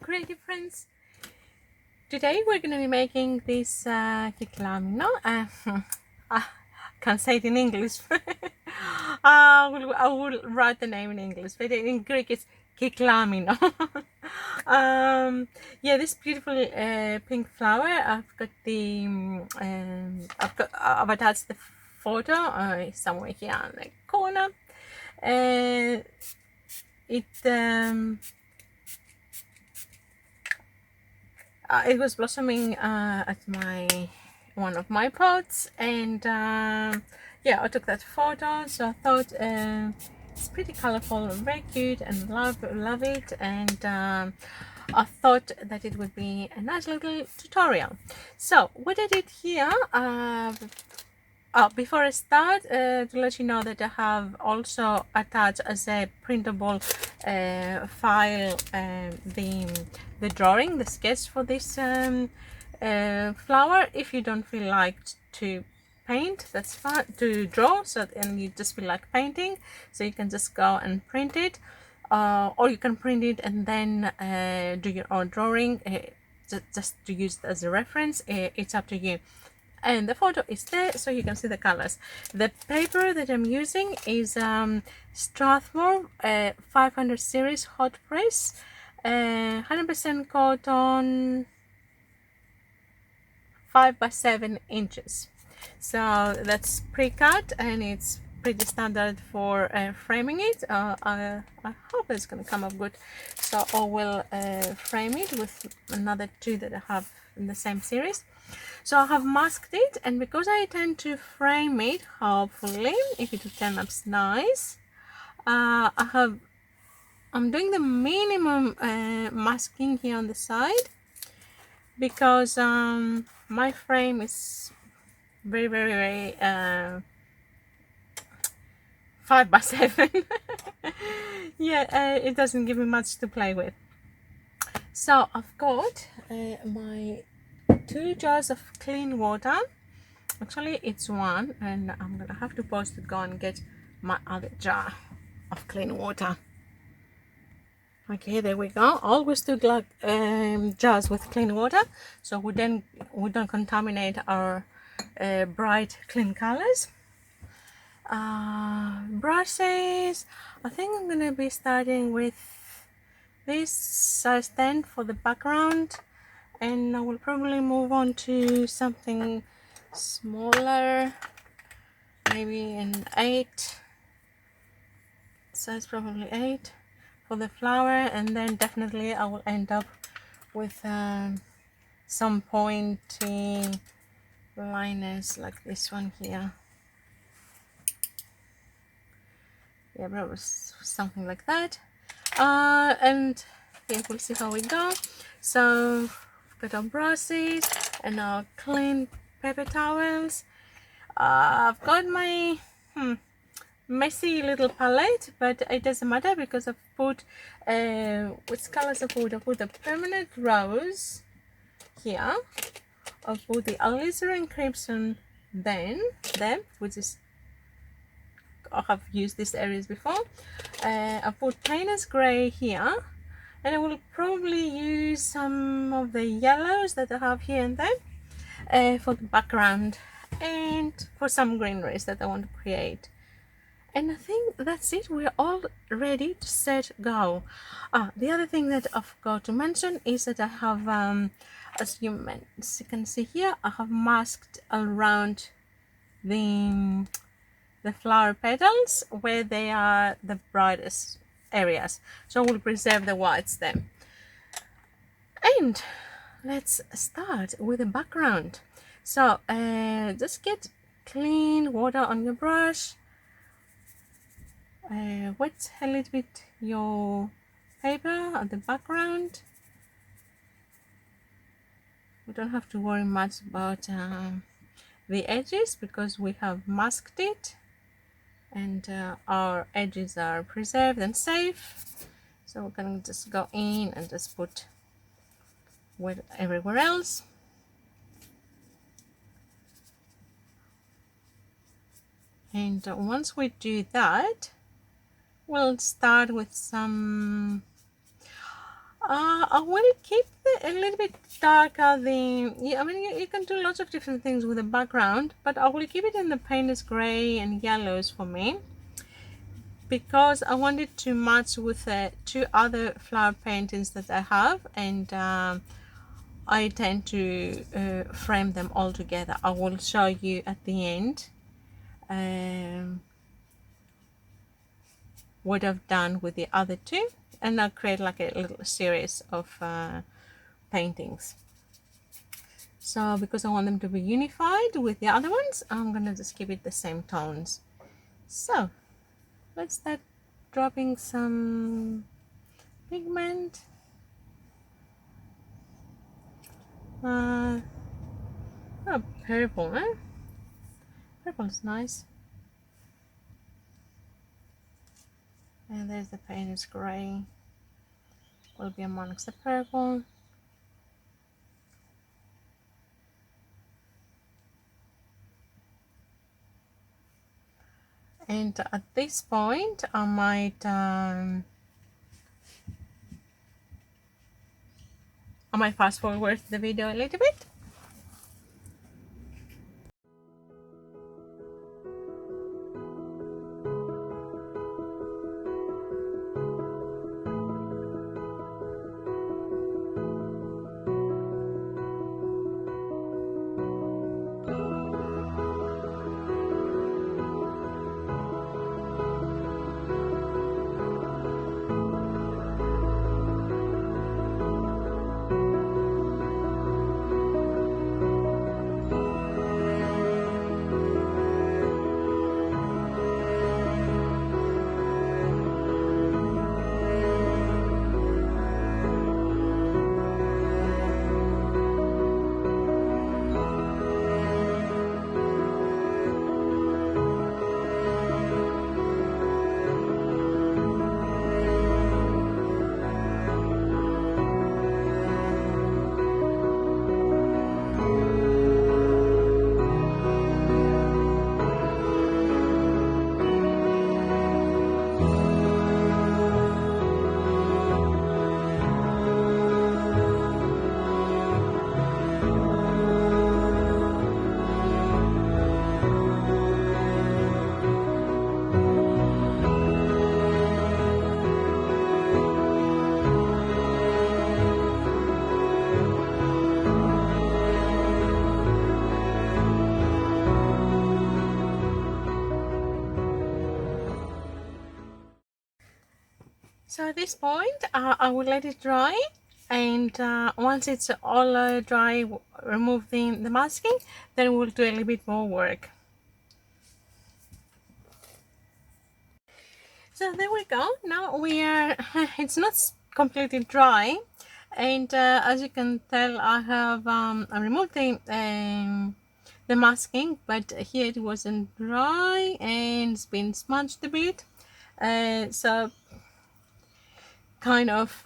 creative friends. Today we're going to be making this Cyclamen. I can't say it in English. I will write the name in English, but in Greek it's Cyclamen. Yeah, this beautiful pink flower. I've attached the photo somewhere here in the corner. It was blossoming at one of my pots, and yeah, I took that photo. So I thought it's pretty colorful and very cute, and love it, and I thought that it would be a nice little tutorial. So what I did here, before I start, to let you know that I have also attached as a printable file the drawing, the sketch for this flower. If you don't feel like to paint, that's fine, to draw, and you just feel like painting, so you can just go and print it, or you can print it and then do your own drawing, just to use it as a reference. It's up to you. And the photo is there, so you can see the colors. The paper that I'm using is Strathmore 500 series hot press, 100% cotton, 5 by 7 inches. So that's pre-cut, and it's pretty standard for framing it. I hope it's going to come up good, so I will frame it with another two that I have in the same series. So I have masked it, and because I tend to frame it, hopefully if it will turn up nice, I'm doing the minimum masking here on the side, because my frame is very 5 by 7. Yeah, it doesn't give me much to play with. So I've got my 2 jars of clean water. Actually it's one, and I'm gonna have to pause to go and get my other jar of clean water. Okay, there we go. Always 2 jars with clean water, so we don't contaminate our bright clean colors. Brushes, I think I'm gonna be starting with this size 10 for the background, and I will probably move on to something smaller, maybe an 8 size, probably 8 for the flower, and then definitely I will end up with some pointy liners like this one here. Yeah, probably something like that. And yeah, we'll see how we go. So I've got our brushes and our clean paper towels. I've got my messy little palette, but it doesn't matter because I've put which colors I put. I put the permanent rose here. I've put the Alizarin Crimson there, which is, I have used these areas before. I put Paynes Grey here, and I will probably use some of the yellows that I have here and there for the background, and for some greeneries that I want to create. And I think that's it. We're all ready to set go. The other thing that I've got to mention is that I have, as you can see here, I have masked around the flower petals where they are the brightest areas, so we'll preserve the whites there. And let's start with the background. So just get clean water on your brush, wet a little bit your paper at the background. We don't have to worry much about the edges because we have masked it, and our edges are preserved and safe. So we're going to just go in and just put wet everywhere else. And once we do that, we'll start with some I want to keep a little bit darker. Yeah, I mean, you can do lots of different things with the background, but I will keep it in the Paynes Grey and yellows for me, because I wanted to match with two other flower paintings that I have, and I tend to frame them all together. I will show you at the end what I've done with the other two, and I'll create like a little series of paintings. So because I want them to be unified with the other ones, I'm gonna just keep it the same tones. So let's start dropping some pigment. Oh, purple, eh? Purple is nice. And there's the Paynes Grey. Will be amongst the purple. And at this point, I might fast forward the video a little bit. So at this point, I will let it dry, and once it's all dry, remove the masking, then we'll do a little bit more work. So there we go. Now we are, it's not completely dry, and as you can tell, I have I removed the masking, but here it wasn't dry and it's been smudged a bit, so kind of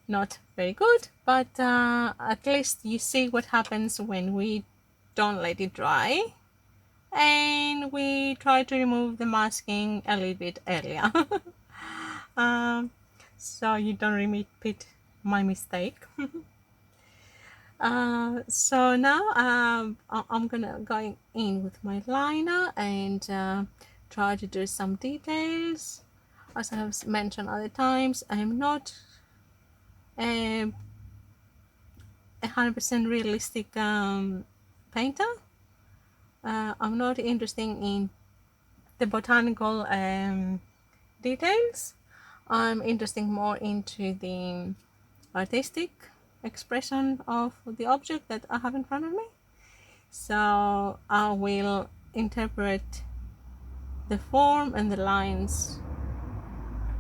not very good, but at least you see what happens when we don't let it dry and we try to remove the masking a little bit earlier. So you don't repeat my mistake. So now I'm gonna go in with my liner and try to do some details. As I have mentioned other times, I'm not 100% realistic painter. I'm not interested in the botanical details. I'm interested more into the artistic expression of the object that I have in front of me. So I will interpret the form and the lines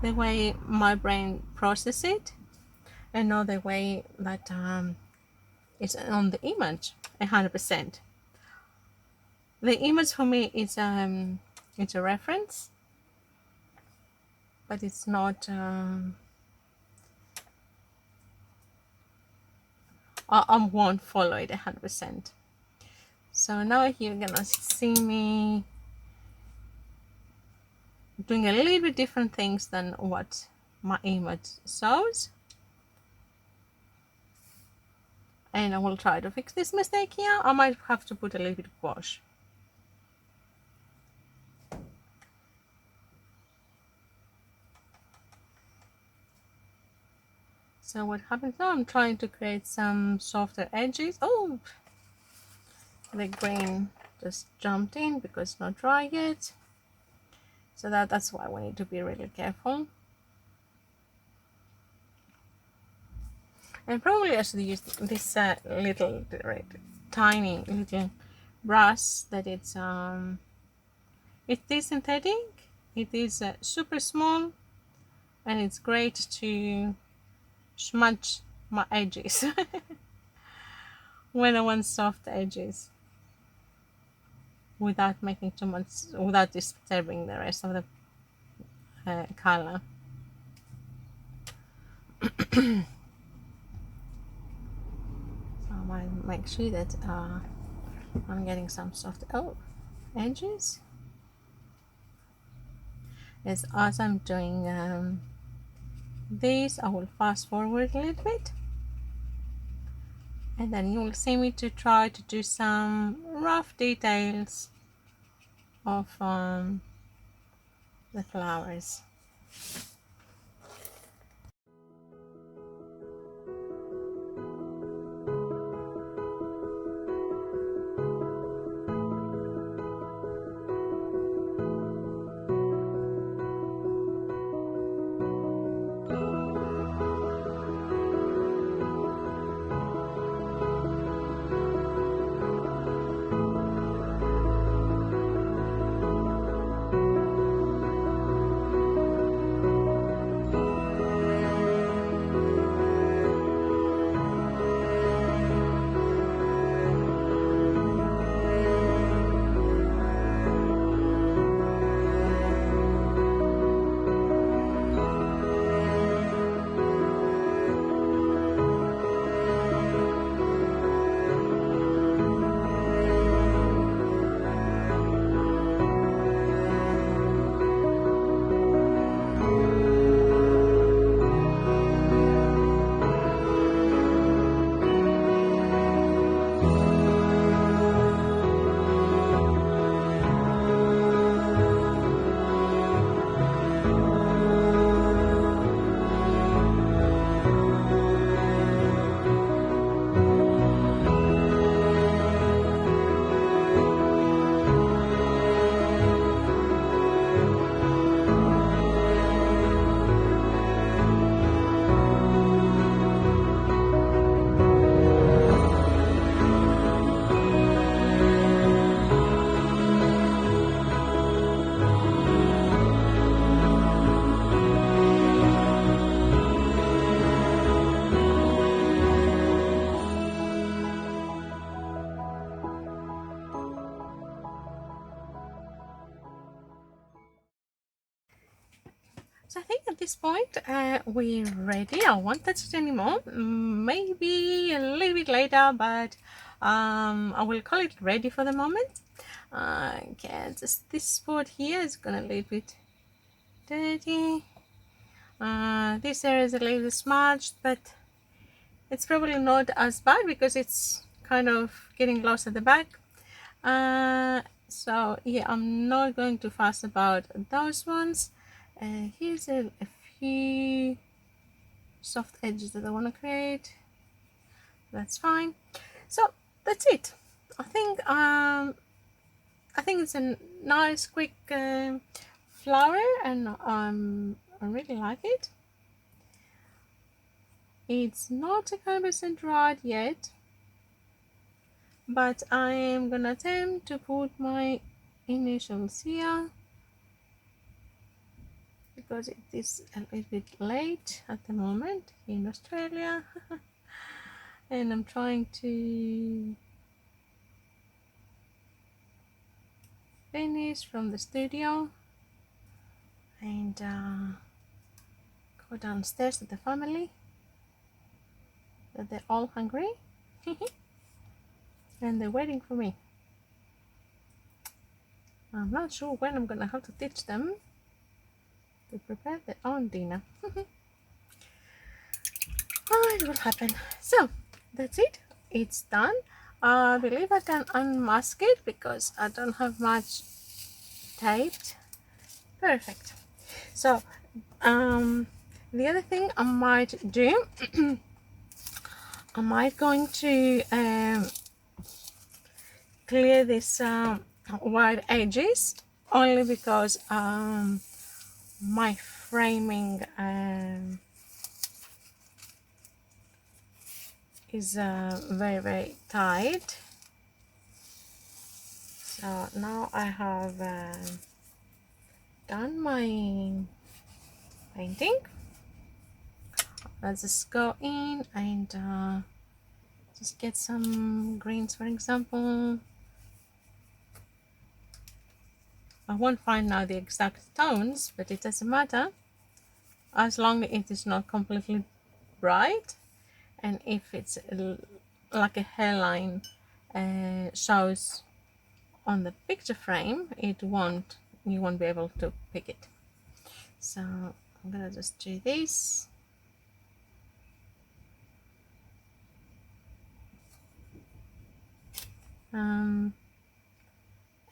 the way my brain processes it, and not the way that it's on the image 100%. The image for me is it's a reference, but it's not I won't follow it 100%. So now you're gonna see me doing a little bit different things than what my image shows. And I will try to fix this mistake here. I might have to put a little bit of wash. So what happens now, I'm trying to create some softer edges. Oh, the green just jumped in because it's not dry yet. So that's why we need to be really careful. And probably I should use this little tiny little brush that it is synthetic. It is super small, and it's great to smudge my edges when I want soft edges without making too much, without disturbing the rest of the color. So I might make sure that I'm getting some soft edges. As I'm doing this, I will fast forward a little bit, and then you will see me to try to do some rough details of the flowers. So I think at this point we're ready. I won't touch it anymore. Maybe a little bit later, but I will call it ready for the moment. Okay, just this spot here is gonna leave it dirty. This area is a little smudged, but it's probably not as bad because it's kind of getting lost at the back. So yeah, I'm not going to fuss about those ones. Here's a few soft edges that I want to create. That's fine. So that's it. I think it's a nice quick flower, and I really like it. It's not 100% dried yet, but I am gonna attempt to put my initials here because it is a little bit late at the moment in Australia. And I'm trying to finish from the studio and go downstairs to the family, that they're all hungry and they're waiting for me. I'm not sure when I'm gonna have to teach them to prepare their own dinner. Oh, it will happen. So that's it. It's done. I believe I can unmask it because I don't have much taped. Perfect. So the other thing I might do, I might going to clear this wide edges, only because my framing is very tight. So now I have done my painting. Let's just go in and just get some greens, for example. I won't find now the exact tones, but it doesn't matter as long as it is not completely bright, and if it's like a hairline shows on the picture frame, you won't be able to pick it. So I'm gonna just do this.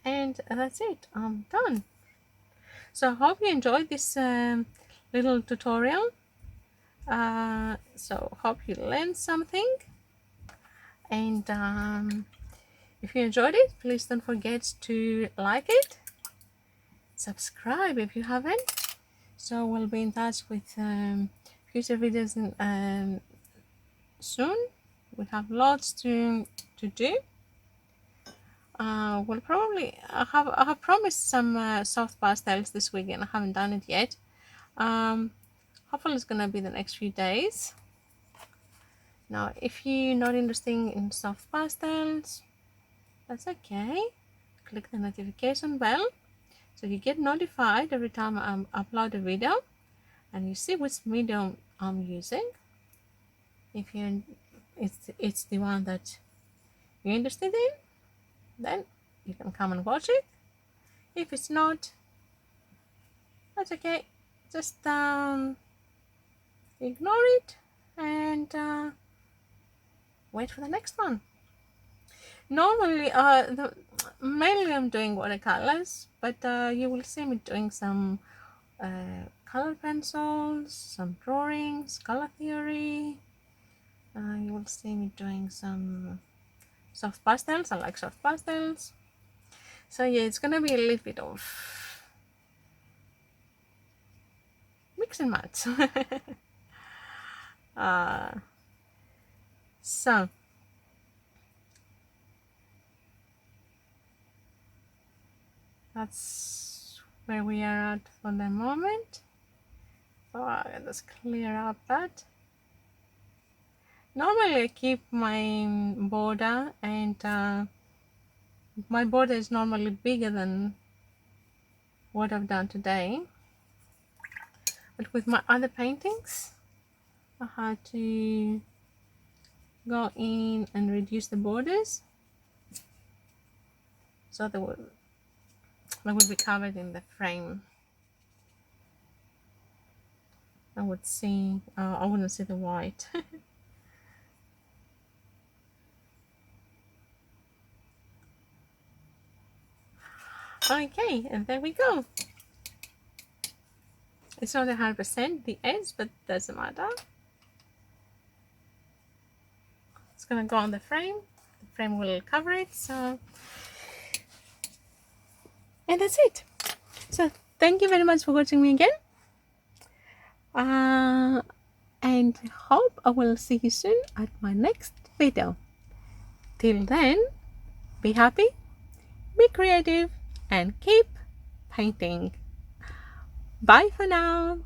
And that's it. I'm done. So I hope you enjoyed this little tutorial. So hope you learned something, and if you enjoyed it, please don't forget to like it, subscribe if you haven't. So we'll be in touch with future videos soon. We have lots to do. We'll probably I have promised some soft pastels this week, and I haven't done it yet. Hopefully it's gonna be the next few days. Now, if you're not interested in soft pastels, that's okay. Click the notification bell so you get notified every time I upload a video, and you see which medium I'm using. If it's the one that you're interested in, then you can come and watch it. If it's not, that's okay. Just ignore it and wait for the next one. Normally, mainly I'm doing watercolors, but you will see me doing some color pencils, some drawings, color theory. You will see me doing some soft pastels. I like soft pastels. So yeah, it's gonna be a little bit of mix and match. So that's where we are at for the moment. So I'll just clear up that. Normally I keep my border, and my border is normally bigger than what I've done today, but with my other paintings I had to go in and reduce the borders so they would be covered in the frame. I wouldn't see the white. Okay, and there we go. It's not 100% the edge, but doesn't matter. It's gonna go on the frame. The frame will cover it. So, and that's it. So thank you very much for watching me again. And hope I will see you soon at my next video. Till then, be happy, be creative, and keep painting. Bye for now.